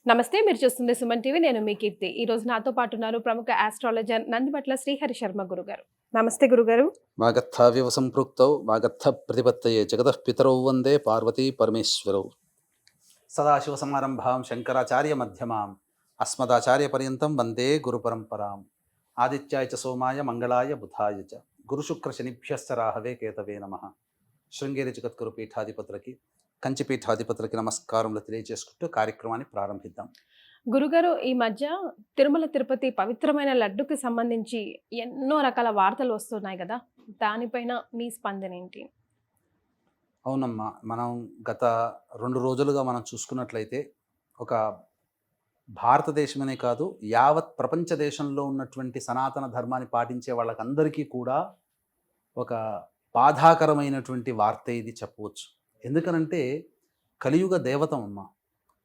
నమస్తే, మీరు చూస్తుంది సుమన్ టీవీ. నేను మీ కీర్తి. ఈ రోజు నాతో పాటు ఉన్నారు ప్రముఖ ఆస్ట్రాలజర్ నందిబట్ల శ్రీహరి శర్మ గురుగారు. నమస్తే గురుగారు. వాగర్థావివ సంపృక్తౌ వాగర్థ ప్రతిపత్తయే జగతః పితరౌ వందే పార్వతీ పరమేశ్వరౌ. సదాశివసమారంభాం శంకరాచార్య మధ్యమాం అస్మదాచార్య పర్యంతం వందే గురు పరంపరాం. ఆదిత్యాయ చ సోమాయ మంగళాయ బుధాయ చ గురుశుక్ర శనిభ్యశ్చ రాహవే కేతవే నమః. శృంగేరి జగద్గురు పీఠాధిపతులకి కంచి పీఠాధిపతులకి నమస్కారములు తెలియజేసుకుంటూ కార్యక్రమాన్ని ప్రారంభిద్దాం. గురుగారు, ఈ మధ్య తిరుమల తిరుపతి పవిత్రమైన లడ్డుకి సంబంధించి ఎన్నో రకాల వార్తలు వస్తున్నాయి కదా, దానిపైన మీ స్పందన ఏంటి? అవునమ్మా, మనం గత 2 రోజులుగా మనం చూసుకున్నట్లయితే ఒక భారతదేశమనే కాదు, యావత్ ప్రపంచ దేశంలో ఉన్నటువంటి సనాతన ధర్మాన్ని పాటించే వాళ్ళకందరికీ కూడా ఒక బాధాకరమైనటువంటి వార్త ఇది చెప్పవచ్చు. ఎందుకనంటే కలియుగ దేవతం అమ్మ,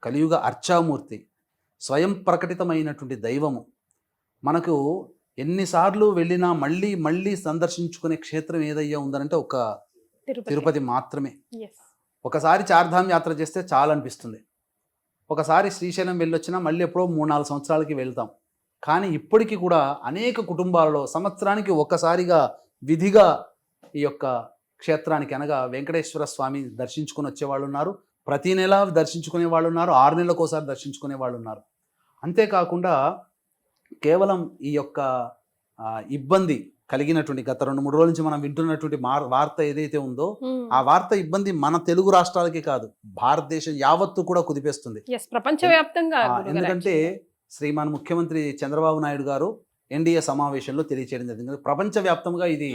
కలియుగ అర్చామూర్తి, స్వయం ప్రకటితమైనటువంటి దైవము. మనకు ఎన్నిసార్లు వెళ్ళినా మళ్ళీ మళ్ళీ సందర్శించుకునే క్షేత్రం ఏదయ్యా ఉందనంటే ఒక తిరుపతి మాత్రమే. ఒకసారి చార్ధామ్ యాత్ర చేస్తే చాలా అనిపిస్తుంది. ఒకసారి శ్రీశైలం వెళ్ళొచ్చినా మళ్ళీ ఎప్పుడో 3-4 సంవత్సరాలకి వెళ్తాం. కానీ ఇప్పటికీ కూడా అనేక కుటుంబాలలో సంవత్సరానికి ఒక్కసారిగా విధిగా ఈ యొక్క క్షేత్రానికి అనగా వెంకటేశ్వర స్వామి దర్శించుకుని వచ్చేవాళ్ళు ఉన్నారు, ప్రతి నెల దర్శించుకునే వాళ్ళు ఉన్నారు, 6 నెలలకు ఒకసారి దర్శించుకునే వాళ్ళు ఉన్నారు. అంతేకాకుండా కేవలం ఈ యొక్క ఇబ్బంది కలిగినటువంటి గత 2-3 రోజుల నుంచి మనం వింటున్నటువంటి వార్త ఏదైతే ఉందో ఆ వార్త ఇబ్బంది మన తెలుగు రాష్ట్రాలకే కాదు, భారతదేశం యావత్తు కూడా కుదిపేస్తుంది, ప్రపంచవ్యాప్తంగా. ఎందుకంటే శ్రీమాన్ ముఖ్యమంత్రి చంద్రబాబు నాయుడు గారు ఎన్డీఏ సమావేశంలో తెలియచేయడం జరిగింది. ప్రపంచవ్యాప్తంగా ఇది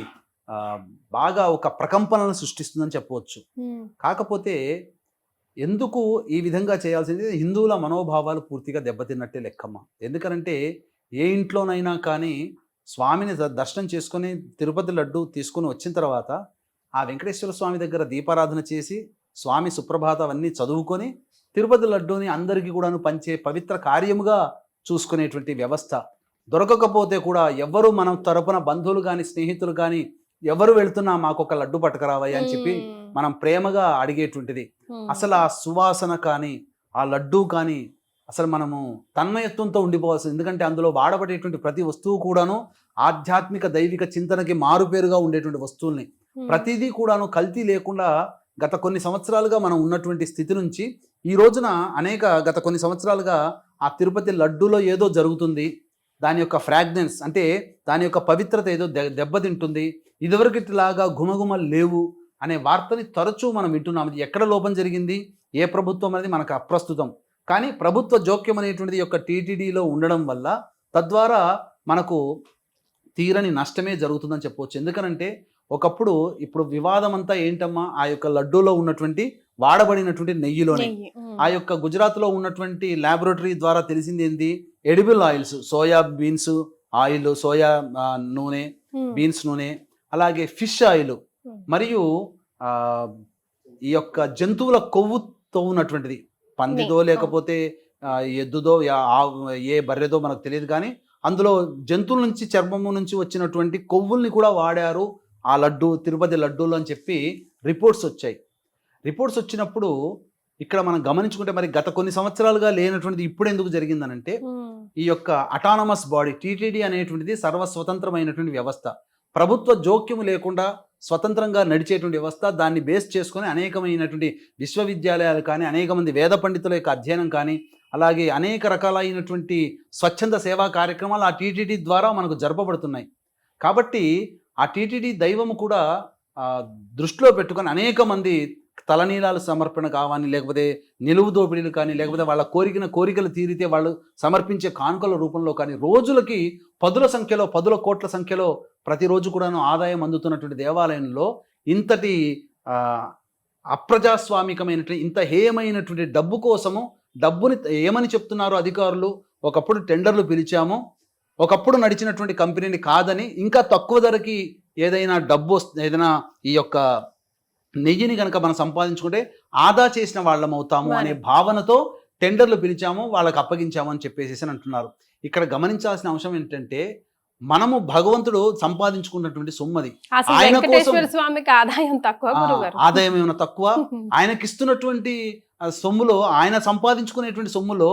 బాగా ఒక ప్రకంపనలు సృష్టిస్తుందని చెప్పవచ్చు. కాకపోతే ఎందుకు ఈ విధంగా చేయాల్సింది, హిందువుల మనోభావాలు పూర్తిగా దెబ్బతిన్నట్టే లెక్కమ్మ. ఎందుకనంటే ఏ ఇంట్లోనైనా కానీ స్వామిని దర్శనం చేసుకొని తిరుపతి లడ్డు తీసుకొని వచ్చిన తర్వాత ఆ వెంకటేశ్వర స్వామి దగ్గర దీపారాధన చేసి స్వామి సుప్రభాత అవన్నీ చదువుకొని తిరుపతి లడ్డూని అందరికీ కూడాను పంచే పవిత్ర కార్యముగా చూసుకునేటువంటి వ్యవస్థ దొరకకపోతే కూడా ఎవరు మనం తరపున బంధువులు కానీ స్నేహితులు కానీ ఎవరు వెళ్తున్నా మాకు ఒక లడ్డు పట్టుకురావయ్య అని చెప్పి మనం ప్రేమగా అడిగేటువంటిది. అసలు ఆ సువాసన కానీ ఆ లడ్డూ కానీ అసలు మనము తన్మయత్వంతో ఉండిపోవాల్సింది. ఎందుకంటే అందులో వాడబడేటువంటి ప్రతి వస్తువు కూడాను ఆధ్యాత్మిక దైవిక చింతనకి మారుపేరుగా ఉండేటువంటి వస్తువుల్ని ప్రతిదీ కూడాను కల్తీ లేకుండా గత కొన్ని సంవత్సరాలుగా మనం ఉన్నటువంటి స్థితి నుంచి ఈ రోజున గత కొన్ని సంవత్సరాలుగా ఆ తిరుపతి లడ్డూలో ఏదో జరుగుతుంది, దాని యొక్క ఫ్రాగ్రెన్స్ అంటే దాని యొక్క పవిత్రత ఏదో దెబ్బతింటుంది, ఇదివరకు ఇట్లాగా గుమగుమలు లేవు అనే వార్తని తరచూ మనం వింటున్నాం. ఇది ఎక్కడ లోపం జరిగింది, ఏ ప్రభుత్వం అనేది మనకు అప్రస్తుతం. కానీ ప్రభుత్వ జోక్యం అనేటువంటిది యొక్క టీటీడీలో ఉండడం వల్ల తద్వారా మనకు తీరని నష్టమే జరుగుతుందని చెప్పవచ్చు. ఎందుకనంటే ఒకప్పుడు ఇప్పుడు వివాదం అంతా ఏంటమ్మా, ఆ యొక్క లడ్డూలో ఉన్నటువంటి వాడబడినటువంటి నెయ్యిలోనే. ఆ యొక్క గుజరాత్లో ఉన్నటువంటి ల్యాబొరేటరీ ద్వారా తెలిసింది ఏంటి, edible oils, soya beans oil, soya నూనె, బీన్స్ నూనె, అలాగే ఫిష్ ఆయిల్, మరియు ఈ యొక్క జంతువుల కొవ్వుతో ఉన్నటువంటిది, పందిదో లేకపోతే ఎద్దుదో ఏ బర్రెదో మనకు తెలియదు, కానీ అందులో జంతువుల నుంచి చర్మము నుంచి వచ్చినటువంటి కొవ్వుల్ని కూడా వాడారు ఆ లడ్డు, తిరుపతి లడ్డూలు అని చెప్పి రిపోర్ట్స్ వచ్చాయి. రిపోర్ట్స్ వచ్చినప్పుడు ఇక్కడ మనం గమనించుకుంటే మరి గత కొన్ని సంవత్సరాలుగా లేనటువంటిది ఇప్పుడు ఎందుకు జరిగిందనంటే, ఈ యొక్క అటానమస్ బాడీ టీటీడీ అనేటువంటిది సర్వస్వతంత్రమైనటువంటి వ్యవస్థ, ప్రభుత్వ జోక్యం లేకుండా స్వతంత్రంగా నడిచేటువంటి వ్యవస్థ. దాన్ని బేస్ చేసుకొని అనేకమైనటువంటి విశ్వవిద్యాలయాలు కానీ, అనేక మంది వేద పండితుల యొక్క అధ్యయనం కానీ, అలాగే అనేక రకాలైనటువంటి స్వచ్ఛంద సేవా కార్యక్రమాలు ఆ టీటీడీ ద్వారా మనకు జరపబడుతున్నాయి. కాబట్టి ఆ టీటీడీ దైవము కూడా దృష్టిలో పెట్టుకొని అనేక మంది తలనీలాలు సమర్పణ కావాలి, లేకపోతే నిలువు దోపిడీలు కానీ, లేకపోతే వాళ్ళ కోరికలు తీరితే వాళ్ళు సమర్పించే కానుకల రూపంలో కానీ రోజులకి పదుల కోట్ల సంఖ్యలో ప్రతిరోజు కూడాను ఆదాయం అందుతున్నటువంటి దేవాలయంలో ఇంతటి అప్రజాస్వామికమైనటువంటి ఇంత హేయమైనటువంటి డబ్బు కోసము, డబ్బుని ఏమని చెప్తున్నారు అధికారులు, ఒకప్పుడు టెండర్లు పిలిచాము, ఒకప్పుడు నడిచినటువంటి కంపెనీని కాదని ఇంకా తక్కువ ధరకి ఏదైనా ఏదైనా ఈ యొక్క నెయ్యిని కనుక మనం సంపాదించుకుంటే ఆదా చేసిన వాళ్ళం అవుతాము అనే భావనతో టెండర్లు పిలిచాము, వాళ్ళకి అప్పగించాము అని చెప్పేసి అంటున్నారు. ఇక్కడ గమనించాల్సిన అంశం ఏంటంటే, మనము భగవంతుడు సంపాదించుకున్నటువంటి సొమ్మది, ఆయన కోసం ఆదాయం ఏమైనా తక్కువ, ఆయనకిస్తున్నటువంటి సొమ్ములో, ఆయన సంపాదించుకునేటువంటి సొమ్ములో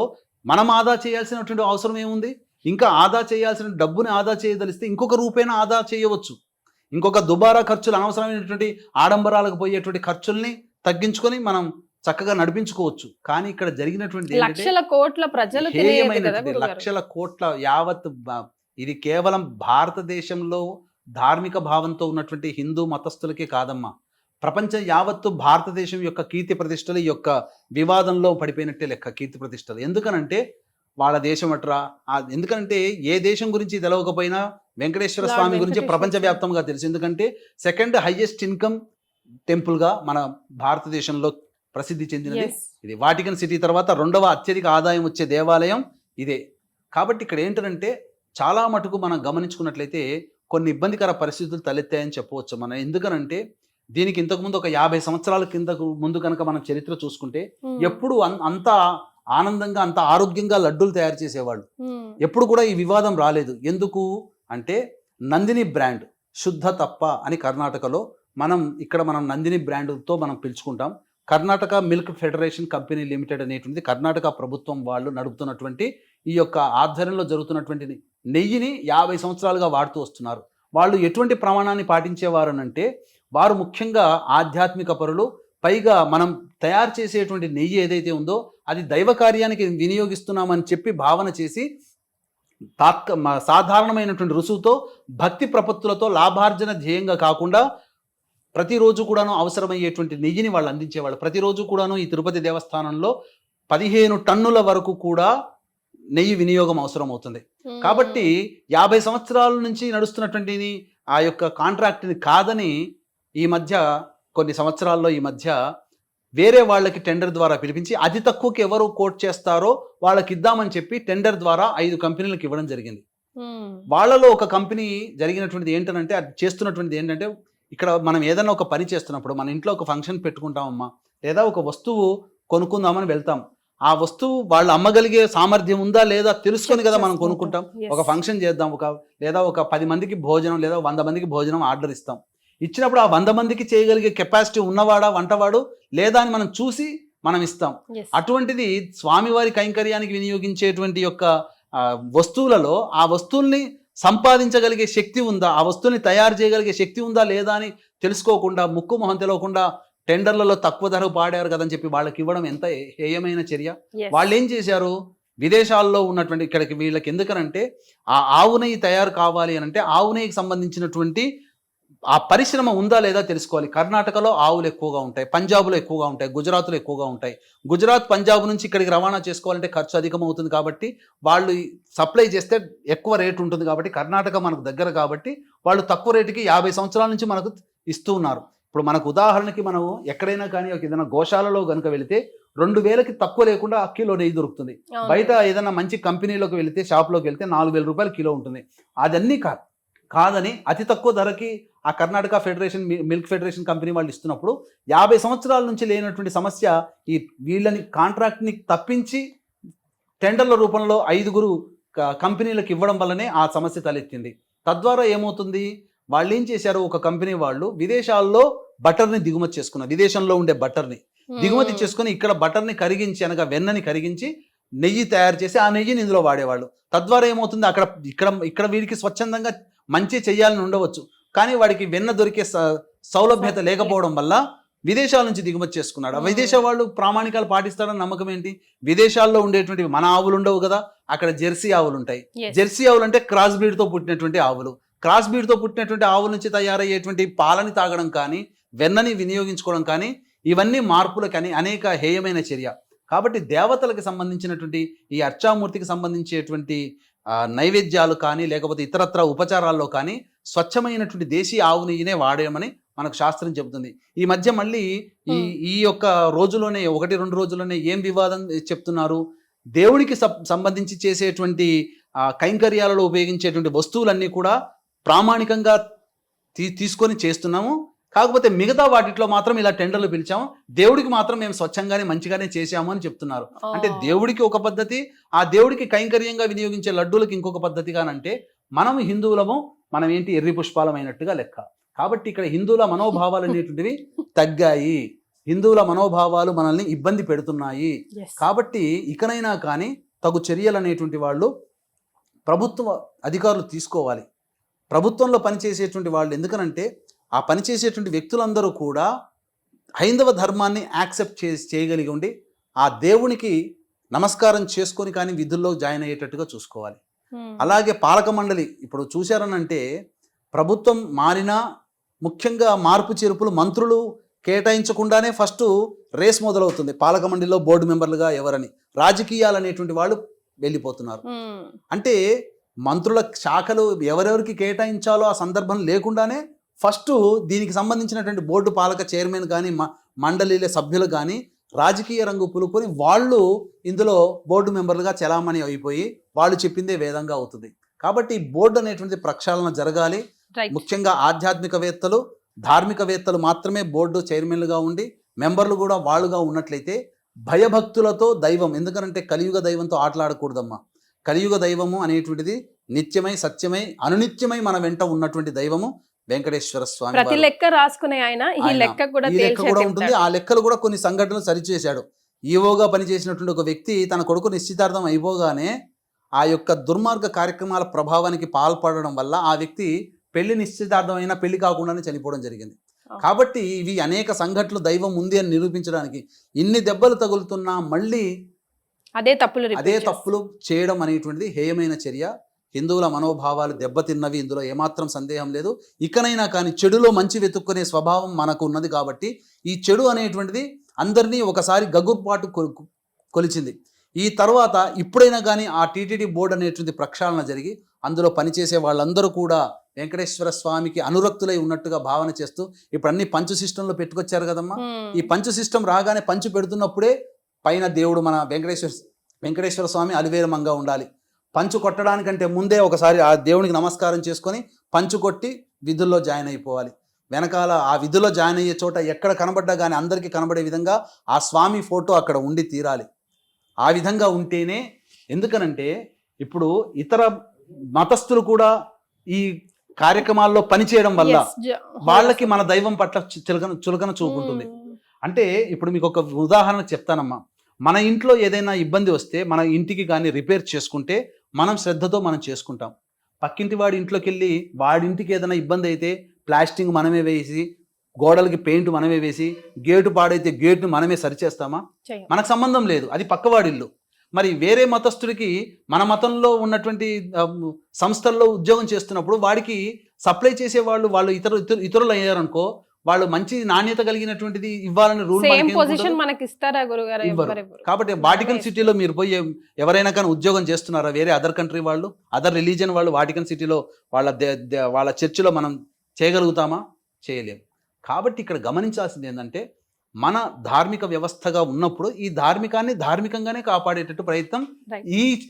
మనం ఆదా చేయాల్సినటువంటి అవసరం ఏముంది? ఇంకా ఆదా చేయాల్సిన డబ్బుని ఆదా చేయదలిస్తే ఇంకొక రూపేణా ఆదా చేయవచ్చు. ఇంకొక దుబారా ఖర్చులు, అనవసరమైనటువంటి ఆడంబరాలకు పోయేటువంటి ఖర్చుల్ని తగ్గించుకొని మనం చక్కగా నడిపించుకోవచ్చు. కానీ ఇక్కడ జరిగినటువంటి లక్షల కోట్ల ప్రజలు తినేది కదా గురుగారు. లక్షల కోట్ల యావత్ ఇది కేవలం భారతదేశంలో ధార్మిక భావంతో ఉన్నటువంటి హిందూ మతస్థులకే కాదమ్మా, ప్రపంచం యావత్తు భారతదేశం యొక్క కీర్తి ప్రతిష్టలు ఈ యొక్క వివాదంలో పడిపోయినట్టే లెక్క. కీర్తి ప్రతిష్టలు ఎందుకనంటే వాళ్ళ దేశం అట్రా, ఎందుకంటే ఏ దేశం గురించి తెలవకపోయినా వెంకటేశ్వర స్వామి గురించి ప్రపంచవ్యాప్తంగా తెలుసు. ఎందుకంటే సెకండ్ హైయెస్ట్ ఇన్కమ్ టెంపుల్గా మన భారతదేశంలో ప్రసిద్ధి చెందినది ఇది. వాటికన్ సిటీ తర్వాత రెండవ అత్యధిక ఆదాయం వచ్చే దేవాలయం ఇదే. కాబట్టి ఇక్కడ ఏంటంటే చాలా మటుకు మనం గమనించుకున్నట్లయితే కొన్ని ఇబ్బందికర పరిస్థితులు తలెత్తాయని చెప్పవచ్చు మనం. ఎందుకనంటే దీనికి ఇంతకుముందు ఒక 50 సంవత్సరాల కిందకు ముందు కనుక మనం చరిత్ర చూసుకుంటే ఎప్పుడు అంత ఆనందంగా అంత ఆరోగ్యంగా లడ్డూలు తయారు చేసేవాళ్ళు. ఎప్పుడు కూడా ఈ వివాదం రాలేదు. ఎందుకు అంటే నందిని బ్రాండ్ శుద్ధ తప్ప అని కర్ణాటకలో ఇక్కడ మనం నందిని బ్రాండ్తో మనం పిలుచుకుంటాం. Karnataka milk federation company limited అనేటువంటిది కర్ణాటక ప్రభుత్వం వాళ్ళు నడుపుతున్నటువంటి ఈ యొక్క ఆధ్వర్యంలో జరుగుతున్నటువంటి నెయ్యిని 50 సంవత్సరాలుగా వాడుతూ వస్తున్నారు. వాళ్ళు ఎటువంటి ప్రమాణాన్ని పాటించేవారు అంటే వారు ముఖ్యంగా ఆధ్యాత్మిక పరులు. పైగా మనం తయారు చేసేటువంటి నెయ్యి ఏదైతే ఉందో అది దైవ కార్యానికి వినియోగిస్తున్నామని చెప్పి భావన చేసి సాధారణమైనటువంటి రుసువుతో భక్తి ప్రపత్తులతో లాభార్జన ధ్యేయంగా కాకుండా ప్రతిరోజు కూడాను అవసరమయ్యేటువంటి నెయ్యిని వాళ్ళు అందించేవాళ్ళు. ప్రతిరోజు కూడాను ఈ తిరుపతి దేవస్థానంలో 15 టన్నుల వరకు కూడా నెయ్యి వినియోగం అవసరం అవుతుంది. కాబట్టి 50 సంవత్సరాల నుంచి నడుస్తున్నటువంటి ఆ యొక్క కాంట్రాక్ట్ని కాదని ఈ మధ్య కొన్ని సంవత్సరాల్లో ఈ మధ్య వేరే వాళ్ళకి టెండర్ ద్వారా పిలిపించి అతి తక్కువకి ఎవరు కోట్ చేస్తారో వాళ్ళకి ఇద్దామని చెప్పి టెండర్ ద్వారా 5 కంపెనీలకు ఇవ్వడం జరిగింది. వాళ్ళలో ఒక కంపెనీ జరిగినటువంటిది ఏంటంటే అది చేస్తున్నటువంటిది ఏంటంటే ఇక్కడ మనం ఏదైనా ఒక పని చేస్తున్నప్పుడు మన ఇంట్లో ఒక ఫంక్షన్ పెట్టుకుంటామమ్మా, లేదా ఒక వస్తువు కొనుక్కుందామని వెళ్తాం. ఆ వస్తువు వాళ్ళు అమ్మగలిగే సామర్థ్యం ఉందా లేదా తెలుసుకొని కదా మనం కొనుక్కుంటాం. ఒక ఫంక్షన్ చేద్దాం, లేదా ఒక 10 మందికి భోజనం లేదా 100 మందికి భోజనం ఆర్డర్ ఇస్తాం. ఇచ్చినప్పుడు ఆ 100 మందికి చేయగలిగే కెపాసిటీ ఉన్నవాడా వంటవాడు లేదా అని మనం చూసి మనం ఇస్తాం. అటువంటిది స్వామివారి కైంకర్యానికి వినియోగించేటువంటి యొక్క వస్తువులలో ఆ వస్తువుల్ని సంపాదించగలిగే శక్తి ఉందా, ఆ వస్తువుని తయారు చేయగలిగే శక్తి ఉందా లేదా అని తెలుసుకోకుండా ముక్కు మొహం తెలవకుండా టెండర్లలో తక్కువ ధర పాడారు కదని చెప్పి వాళ్ళకి ఇవ్వడం ఎంత హేయమైన చర్య. వాళ్ళు ఏం చేశారు, విదేశాల్లో ఉన్నటువంటి ఇక్కడికి వీళ్ళకి ఎందుకనంటే ఆ ఆవు నెయ్యి తయారు కావాలి అని అంటే ఆవు నెయ్యికి సంబంధించినటువంటి ఆ పరిశ్రమ ఉందా లేదా తెలుసుకోవాలి. కర్ణాటకలో ఆవులు ఎక్కువగా ఉంటాయి, పంజాబ్లో ఎక్కువగా ఉంటాయి, గుజరాత్లో ఎక్కువగా ఉంటాయి. గుజరాత్ పంజాబ్ నుంచి ఇక్కడికి రవాణా చేసుకోవాలంటే ఖర్చు అధికమవుతుంది కాబట్టి వాళ్ళు సప్లై చేస్తే ఎక్కువ రేటు ఉంటుంది. కాబట్టి కర్ణాటక మనకు దగ్గర కాబట్టి వాళ్ళు తక్కువ రేటుకి 50 సంవత్సరాల నుంచి మనకు ఇస్తూ ఉన్నారు. ఇప్పుడు మనకు ఉదాహరణకి మనం ఎక్కడైనా కానీ ఏదైనా గోశాలలో కనుక వెళితే 2000కి తక్కువ లేకుండా కిలో నెయ్యి దొరుకుతుంది. బయట ఏదైనా మంచి కంపెనీలోకి వెళితే షాప్లోకి వెళ్తే 4000 రూపాయలు కిలో ఉంటుంది. అదన్నీ కాదని అతి తక్కువ ధరకి ఆ Karnataka federation milk federation company వాళ్ళు ఇస్తున్నప్పుడు 50 సంవత్సరాల నుంచి లేనటువంటి సమస్య ఈ వీళ్ళని కాంట్రాక్ట్ని తప్పించి టెండర్ల రూపంలో 5 కంపెనీలకు ఇవ్వడం వల్లనే ఆ సమస్య తలెత్తింది. తద్వారా ఏమవుతుంది, వాళ్ళు ఏం చేశారు, ఒక కంపెనీ వాళ్ళు విదేశాల్లో బటర్ని దిగుమతి చేసుకున్నారు. విదేశంలో ఉండే బటర్ని దిగుమతి చేసుకుని ఇక్కడ బటర్ని కరిగించి అనగా వెన్నని కరిగించి నెయ్యి తయారు చేసి ఆ నెయ్యిని ఇందులో వాడేవాళ్ళు. తద్వారా ఏమవుతుంది, ఇక్కడ వీరికి స్వచ్ఛందంగా మంచి చెయ్యాలని ఉండవచ్చు, కానీ వాడికి వెన్న దొరికే సౌలభ్యత లేకపోవడం వల్ల విదేశాల నుంచి దిగుమతి చేసుకున్నాడు. విదేశ వాళ్ళు ప్రామాణికాలు పాటిస్తాడని నమ్మకం ఏంటి, విదేశాల్లో ఉండేటువంటి మన ఆవులు ఉండవు కదా, అక్కడ జెర్సీ ఆవులు ఉంటాయి. జెర్సీ ఆవులు అంటే క్రాస్ బ్రీడ్తో పుట్టినటువంటి ఆవులు. క్రాస్ బ్రీడ్తో పుట్టినటువంటి ఆవుల నుంచి తయారయ్యేటువంటి పాలని తాగడం కానీ వెన్నని వినియోగించుకోవడం కానీ ఇవన్నీ మార్పులకు అనేక హేయమైన చర్య. కాబట్టి దేవతలకు సంబంధించినటువంటి ఈ అర్చామూర్తికి సంబంధించేటువంటి నైవేద్యాలు కానీ లేకపోతే ఇతరత్ర ఉపచారాల్లో కానీ స్వచ్ఛమైనటువంటి దేశీయ ఆవు నెయ్యినే వాడేయమని మనకు శాస్త్రం చెబుతుంది. ఈ మధ్య మళ్ళీ ఈ యొక్క రోజులోనే 1-2 రోజుల్లోనే ఏం వివాదం చెప్తున్నారు, దేవుడికి సంబంధించి చేసేటువంటి కైంకర్యాలలో ఉపయోగించేటువంటి వస్తువులన్నీ కూడా ప్రామాణికంగా తీసుకొని చేస్తున్నాము, కాకపోతే మిగతా వాటిలో మాత్రం ఇలా టెండర్లు పిలిచాము, దేవుడికి మాత్రం మేము స్వచ్ఛంగానే మంచిగానే చేశాము అని చెప్తున్నారు. అంటే దేవుడికి ఒక పద్ధతి, ఆ దేవుడికి కైంకర్యంగా వినియోగించే లడ్డూలకి ఇంకొక పద్ధతిగానంటే మనం హిందువులము మనం ఏంటి ఎర్రి పుష్పాలమైనట్టుగా లెక్క. కాబట్టి ఇక్కడ హిందువుల మనోభావాలు అనేటువంటివి తగ్గాయి, హిందువుల మనోభావాలు మనల్ని ఇబ్బంది పెడుతున్నాయి. కాబట్టి ఇకనైనా కానీ తగు చర్యలు అనేటువంటి వాళ్ళు ప్రభుత్వ అధికారులు తీసుకోవాలి. ప్రభుత్వంలో పనిచేసేటువంటి వాళ్ళు ఎందుకనంటే ఆ పనిచేసేటువంటి వ్యక్తులందరూ కూడా హైందవ ధర్మాన్ని యాక్సెప్ట్ చేయగలిగి ఉండి ఆ దేవునికి నమస్కారం చేసుకొని కానీ విధుల్లో జాయిన్ అయ్యేటట్టుగా చూసుకోవాలి. అలాగే పాలక మండలి ఇప్పుడు చూశారనంటే ప్రభుత్వం మారినా ముఖ్యంగా మార్పు చేర్పులు మంత్రులు కేటాయించకుండానే ఫస్ట్ రేస్ మొదలవుతుంది. పాలక మండలిలో బోర్డు మెంబర్లుగా ఎవరని రాజకీయాలు అనేటువంటి వాళ్ళు వెళ్ళిపోతున్నారు. అంటే మంత్రుల శాఖలు ఎవరెవరికి కేటాయించాలో ఆ సందర్భం లేకుండానే ఫస్ట్ దీనికి సంబంధించినటువంటి బోర్డు పాలక చైర్మన్ కానీ మండలిల సభ్యులు కానీ రాజకీయ రంగు పులుకొని వాళ్ళు ఇందులో బోర్డు మెంబర్లుగా చలామణి అయిపోయి వాళ్ళు చెప్పిందే వేదంగా అవుతుంది. కాబట్టి బోర్డు అనేటువంటి ప్రక్షాళన జరగాలి. ముఖ్యంగా ఆధ్యాత్మికవేత్తలు ధార్మికవేత్తలు మాత్రమే బోర్డు చైర్మన్లుగా ఉండి మెంబర్లు కూడా వాళ్ళుగా ఉన్నట్లయితే భయభక్తులతో దైవం, ఎందుకంటే కలియుగ దైవంతో ఆటలాడకూడదమ్మా. కలియుగ దైవము అనేటువంటిది నిత్యమై సత్యమై అనునిత్యమై మన వెంట ఉన్నటువంటి దైవము వెంకటేశ్వర స్వామి. ప్రతి లెక్క రాసుకునే ఆయన ఈ లెక్క కూడా ఉంటుంది. ఆ లెక్కలు కూడా కొన్ని సంఘటనలు సరిచేశాడు. ఈవోగా పనిచేసినటువంటి ఒక వ్యక్తి తన కొడుకు నిశ్చితార్థం అయిపోగానే ఆ యొక్క దుర్మార్గ కార్యక్రమాల ప్రభావానికి పాల్పడడం వల్ల ఆ వ్యక్తి పెళ్లి నిశ్చితార్థం అయినా పెళ్లి కాకుండానే చనిపోవడం జరిగింది. కాబట్టి ఇవి అనేక సంఘటనలు దైవం ఉంది అని నిరూపించడానికి ఇన్ని దెబ్బలు తగులుతున్నా మళ్ళీ అదే తప్పులు చేయడం అనేటువంటిది హేయమైన చర్య. హిందువుల మనోభావాలు దెబ్బతిన్నవి, ఇందులో ఏమాత్రం సందేహం లేదు. ఇకనైనా కానీ చెడులో మంచి వెతుక్కునే స్వభావం మనకు ఉన్నది కాబట్టి ఈ చెడు అనేటువంటిది అందరినీ ఒకసారి గగుర్పాటు కొలిచింది. ఈ తర్వాత ఇప్పుడైనా కానీ ఆ టీటీడీ బోర్డు అనేటువంటి ప్రక్షాళన జరిగి అందులో పనిచేసే వాళ్ళందరూ కూడా వెంకటేశ్వర స్వామికి అనురక్తులై ఉన్నట్టుగా భావన చేస్తూ ఇప్పుడు అన్ని పంచు సిస్టంలో పెట్టుకొచ్చారు కదమ్మా. ఈ పంచు సిస్టమ్ రాగానే పంచు పెడుతున్నప్పుడే పైన దేవుడు మన వెంకటేశ్వర స్వామి అలివేలమంగా ఉండాలి. పంచు కొట్టడానికంటే ముందే ఒకసారి ఆ దేవునికి నమస్కారం చేసుకొని పంచు కొట్టి విధుల్లో జాయిన్ అయిపోవాలి. వెనకాల ఆ విధుల్లో జాయిన్ అయ్యే చోట ఎక్కడ కనబడ్డా కానీ అందరికీ కనబడే విధంగా ఆ స్వామి ఫోటో అక్కడ ఉండి తీరాలి. ఆ విధంగా ఉంటేనే, ఎందుకనంటే ఇప్పుడు ఇతర మతస్థులు కూడా ఈ కార్యక్రమాల్లో పనిచేయడం వల్ల వాళ్ళకి మన దైవం పట్ల చులకన చూపుంటుంది. అంటే ఇప్పుడు మీకు ఒక ఉదాహరణ చెప్తానమ్మా. మన ఇంట్లో ఏదైనా ఇబ్బంది వస్తే మన ఇంటికి కానీ రిపేర్ చేసుకుంటే మనం శ్రద్ధతో మనం చేసుకుంటాం. పక్కింటి వాడి ఇంట్లోకి వెళ్ళి వాడింటికి ఏదైనా ఇబ్బంది అయితే ప్లాస్టింగ్ మనమే వేసి, గోడలకి పెయింట్ మనమే వేసి, గేటు పాడైతే గేటును మనమే సరిచేస్తామా? మనకు సంబంధం లేదు, అది పక్కవాడిల్లు. మరి వేరే మతస్థుడికి మన మతంలో ఉన్నటువంటి సంస్థల్లో ఉద్యోగం చేస్తున్నప్పుడు వాడికి సప్లై చేసే వాళ్ళు ఇతరులు అయ్యారనుకో, వాళ్ళు మంచి నాణ్యత కలిగినటువంటిది ఇవ్వాలని రూల్ ఇవ్వరు. కాబట్టి వాటికన్ సిటీలో మీరు పోయి ఎవరైనా కానీ ఉద్యోగం చేస్తున్నారా వేరే అదర్ కంట్రీ వాళ్ళు, అదర్ రిలీజియన్ వాళ్ళు వాటికన్ సిటీలో వాళ్ళ చర్చిలో మనం చేయగలుగుతామా? చేయలేము. కాబట్టి ఇక్కడ గమనించాల్సింది ఏంటంటే మన ధార్మిక వ్యవస్థగా ఉన్నప్పుడు ఈ ధార్మికాన్ని ధార్మికంగానే కాపాడేటట్టు ప్రయత్నం.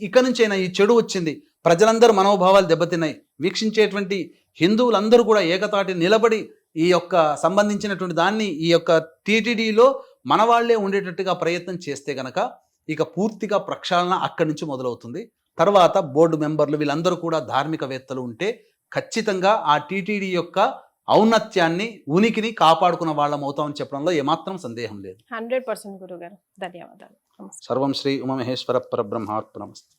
ఇక నుంచైనా ఈ చెడు వచ్చింది, ప్రజలందరూ మనోభావాలు దెబ్బతిన్నాయి, వీక్షించేటువంటి హిందువులందరూ కూడా ఏకతాటి నిలబడి ఈ యొక్క సంబంధించినటువంటి దాన్ని ఈ యొక్క టీటీడీలో మన వాళ్లే ఉండేటట్టుగా ప్రయత్నం చేస్తే గనక ఇక పూర్తిగా ప్రక్షాళన అక్కడి నుంచి మొదలవుతుంది. తర్వాత బోర్డు మెంబర్లు వీళ్ళందరూ కూడా ధార్మికవేత్తలు ఉంటే ఖచ్చితంగా ఆ టీటీడీ యొక్క ఔన్నత్యాన్ని ఉనికిని కాపాడుకున్న వాళ్ళం అవుతామని చెప్పడంలో ఏమాత్రం సందేహం లేదు. 100% గురుగారు. ధన్యవాదాలు. సర్వం శ్రీ ఉమామహేశ్వర పరబ్రహ్మార్పణమస్తు.